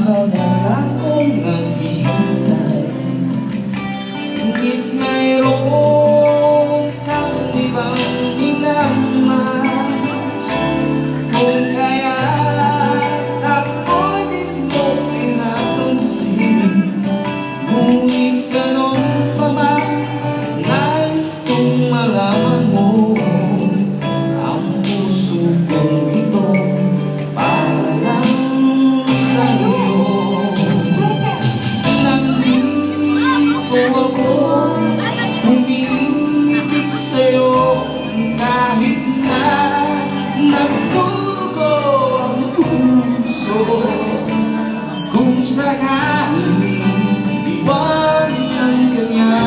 matagal akong naghihintay, ngunit mayroon kang ibang minamahal. Kung kaya't ako'y di mo pinapansin, ngunit ganon pa man, nais kong malaman mo ang puso kong ito para lang sa iyo. Nandito ako, umibig sa'yo, kahit na nagdugo ang puso. Kung sakaling iwanan ka niya,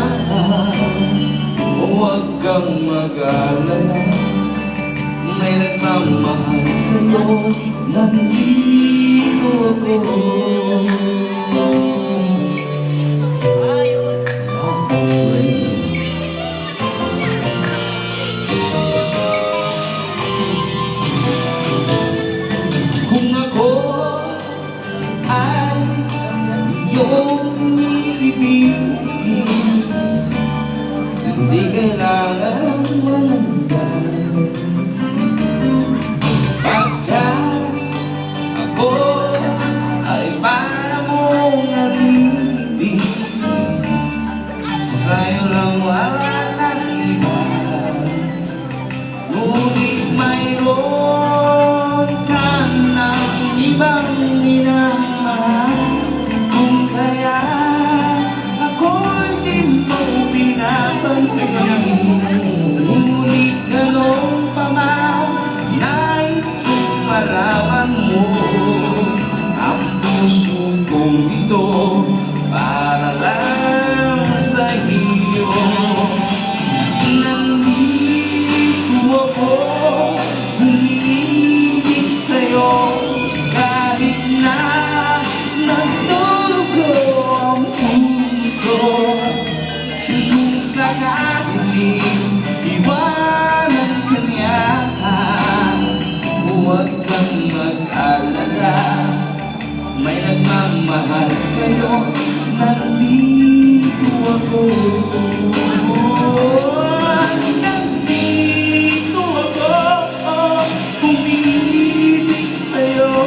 huwag kang mag-alala, may nagmamahal sa'yo, nandito ako. Kung ako ay iyong ibibigin, hindi kailangan mananggal. Pagkat ako ay para mong alibig, sa'yo lang wala nang iba. Ngunit mayroon ka ng ibang minamahal. Kung kaya ako'y di mo pinapansin, ngunit ganon pa man, nais kong malaman mo ang puso kong ito para lang sa iyo. Nandito ako, umibig sa'yo, kahit na nagdurugo ang puso. Kung sakaling iwanan ka niya, huwag kang mag-alala, may nagmamahal sa'yo, nandito ako. Nandito ako, umibig sa'yo,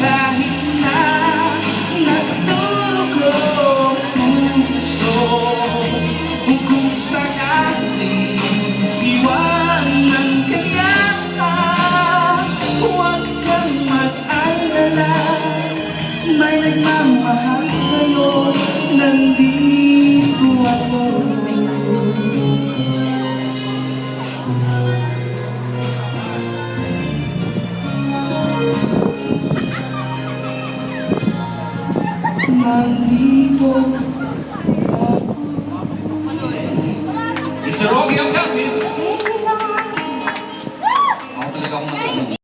kahit na nagdurugo ang puso. Kung sakaling iwanan ka niya, huwag kang mag-alala, may nagmamahal sa'yo, nandito ako. Nandito ako. Mr. Rocky Alcacid.